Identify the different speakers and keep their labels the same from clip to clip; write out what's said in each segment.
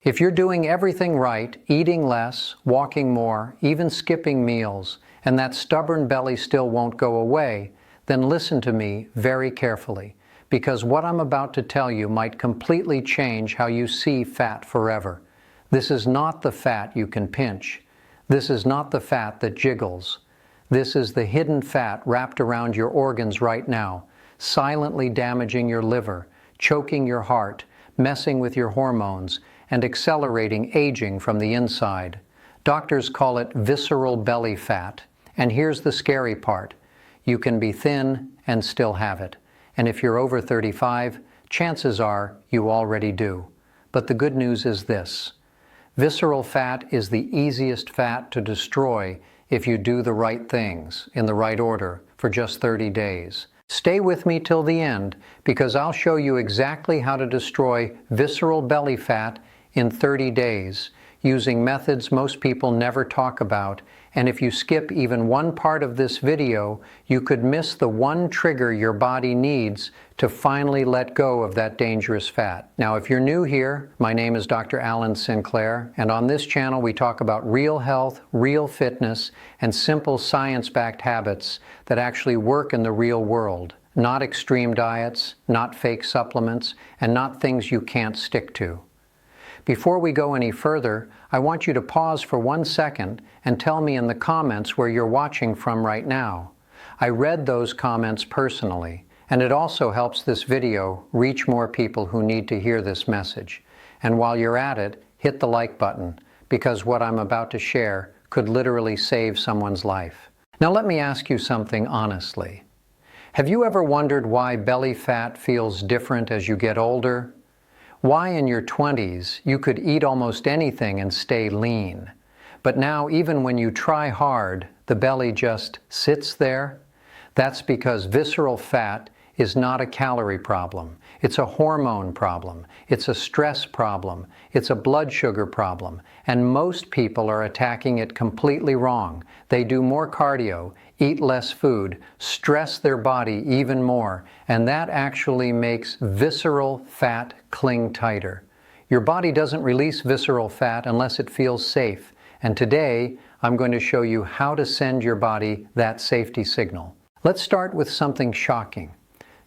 Speaker 1: If you're doing everything right, eating less, walking more, even skipping meals, and that stubborn belly still won't go away, then listen to me very carefully, because what I'm about to tell you might completely change how you see fat forever. This is not the fat you can pinch. This is not the fat that jiggles. This is the hidden fat wrapped around your organs right now, silently damaging your liver, choking your heart, messing with your hormones, and accelerating aging from the inside. Doctors call it visceral belly fat. And here's the scary part. You can be thin and still have it. And if you're over 35, chances are you already do. But the good news is this. Visceral fat is the easiest fat to destroy if you do the right things in the right order for just 30 days. Stay with me till the end, because I'll show you exactly how to destroy visceral belly fat in 30 days using methods most people never talk about. And if you skip even one part of this video, you could miss the one trigger your body needs to finally let go of that dangerous fat. Now, if you're new here, my name is Dr. Alan Sinclair, and on this channel we talk about real health, real fitness, and simple science-backed habits that actually work in the real world. Not extreme diets, not fake supplements, and not things you can't stick to. Before we go any further, I want you to pause for 1 second and tell me in the comments where you're watching from right now. I read those comments personally, and it also helps this video reach more people who need to hear this message. And while you're at it, hit the like button, because what I'm about to share could literally save someone's life. Now let me ask you something honestly. Have you ever wondered why belly fat feels different as you get older? Why in your 20s you could eat almost anything and stay lean, but now even when you try hard, the belly just sits there? That's because visceral fat is not a calorie problem. It's a hormone problem. It's a stress problem. It's a blood sugar problem. And most people are attacking it completely wrong. They do more cardio, eat less food, stress their body even more, and that actually makes visceral fat cling tighter. Your body doesn't release visceral fat unless it feels safe. And today, I'm going to show you how to send your body that safety signal. Let's start with something shocking.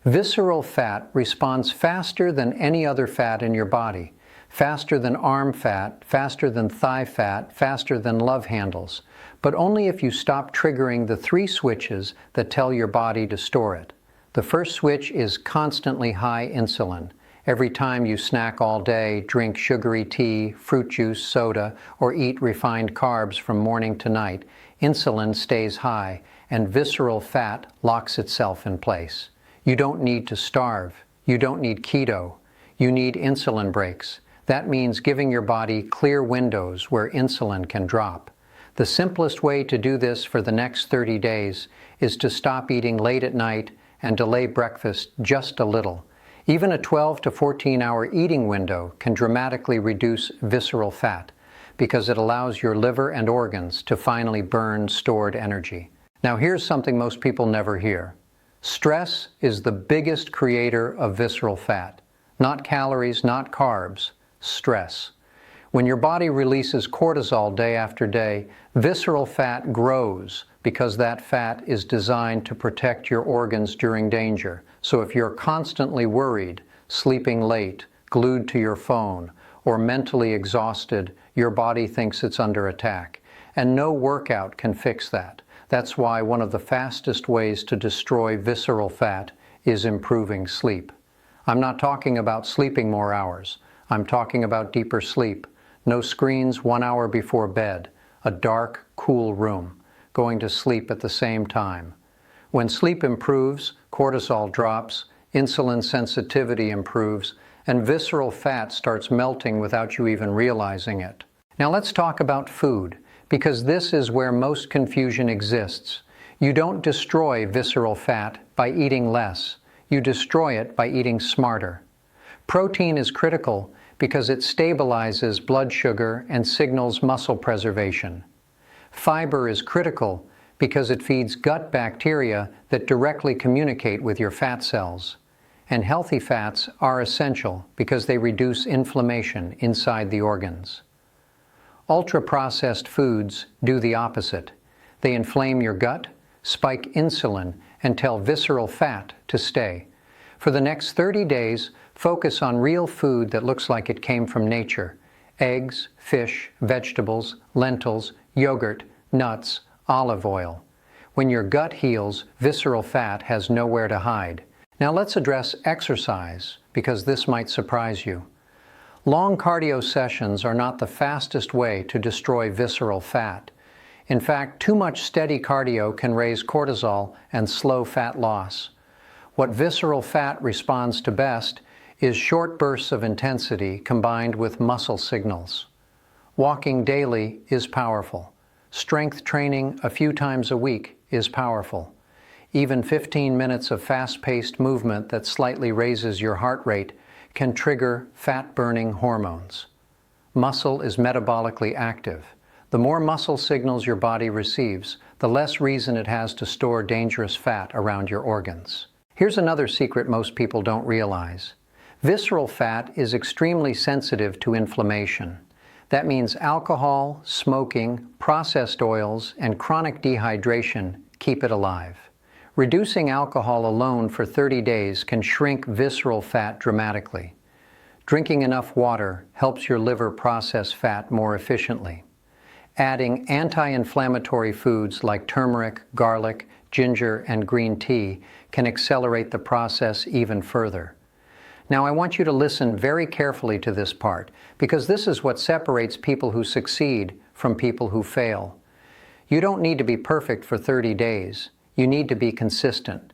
Speaker 1: Visceral fat responds faster than any other fat in your body. Faster than arm fat, faster than thigh fat, faster than love handles. But only if you stop triggering the 3 switches that tell your body to store it. The first switch is constantly high insulin. Every time you snack all day, drink sugary tea, fruit juice, soda, or eat refined carbs from morning to night, insulin stays high and visceral fat locks itself in place. You don't need to starve. You don't need keto. You need insulin breaks. That means giving your body clear windows where insulin can drop. The simplest way to do this for the next 30 days is to stop eating late at night and delay breakfast just a little. Even a 12 to 14-hour eating window can dramatically reduce visceral fat because it allows your liver and organs to finally burn stored energy. Now here's something most people never hear. Stress is the biggest creator of visceral fat. Not calories, not carbs, stress. When your body releases cortisol day after day, visceral fat grows because that fat is designed to protect your organs during danger. So if you're constantly worried, sleeping late, glued to your phone, or mentally exhausted, your body thinks it's under attack. And no workout can fix that. That's why one of the fastest ways to destroy visceral fat is improving sleep. I'm not talking about sleeping more hours. I'm talking about deeper sleep. No screens 1 hour before bed. A dark, cool room. Going to sleep at the same time. When sleep improves, cortisol drops, insulin sensitivity improves, and visceral fat starts melting without you even realizing it. Now let's talk about food, because this is where most confusion exists. You don't destroy visceral fat by eating less. You destroy it by eating smarter. Protein is critical because it stabilizes blood sugar and signals muscle preservation. Fiber is critical because it feeds gut bacteria that directly communicate with your fat cells. and healthy fats are essential because they reduce inflammation inside the organs. Ultra-processed foods do the opposite. They inflame your gut, spike insulin, and tell visceral fat to stay. For the next 30 days, focus on real food that looks like it came from nature. Eggs, fish, vegetables, lentils, yogurt, nuts, olive oil. When your gut heals, visceral fat has nowhere to hide. Now let's address exercise, because this might surprise you. Long cardio sessions are not the fastest way to destroy visceral fat. In fact, too much steady cardio can raise cortisol and slow fat loss. What visceral fat responds to best is short bursts of intensity combined with muscle signals. Walking daily is powerful. Strength training a few times a week is powerful. Even 15 minutes of fast-paced movement that slightly raises your heart rate can trigger fat-burning hormones. Muscle is metabolically active. The more muscle signals your body receives, the less reason it has to store dangerous fat around your organs. Here's another secret most people don't realize. Visceral fat is extremely sensitive to inflammation. That means alcohol, smoking, processed oils, and chronic dehydration keep it alive. Reducing alcohol alone for 30 days can shrink visceral fat dramatically. Drinking enough water helps your liver process fat more efficiently. Adding anti-inflammatory foods like turmeric, garlic, ginger, and green tea can accelerate the process even further. Now I want you to listen very carefully to this part, because this is what separates people who succeed from people who fail. You don't need to be perfect for 30 days. You need to be consistent.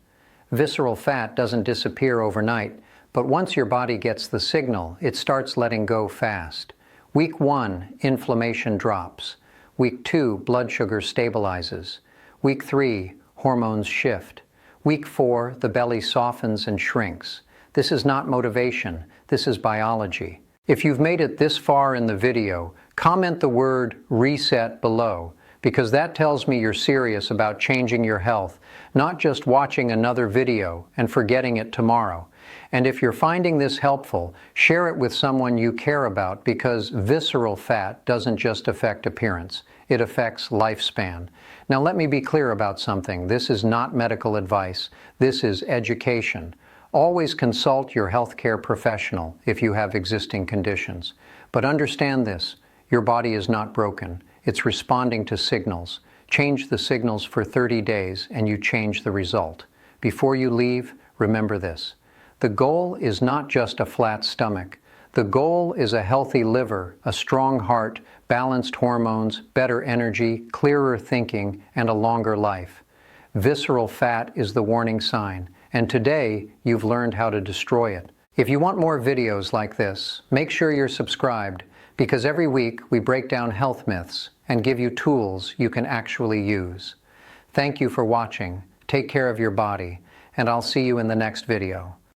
Speaker 1: Visceral fat doesn't disappear overnight, but once your body gets the signal, it starts letting go fast. Week 1, inflammation drops. Week 2, blood sugar stabilizes. Week 3, hormones shift. Week 4, the belly softens and shrinks. This is not motivation, this is biology. If you've made it this far in the video, comment the word reset below, because that tells me you're serious about changing your health, not just watching another video and forgetting it tomorrow. And if you're finding this helpful, share it with someone you care about, because visceral fat doesn't just affect appearance, it affects lifespan. Now let me be clear about something. This is not medical advice, this is education. Always consult your healthcare professional if you have existing conditions. But understand this, your body is not broken. It's responding to signals. Change the signals for 30 days and you change the result. Before you leave, remember this. The goal is not just a flat stomach. The goal is a healthy liver, a strong heart, balanced hormones, better energy, clearer thinking, and a longer life. Visceral fat is the warning sign, and today you've learned how to destroy it. If you want more videos like this, make sure you're subscribed, because every week we break down health myths and give you tools you can actually use. Thank you for watching. Take care of your body, and I'll see you in the next video.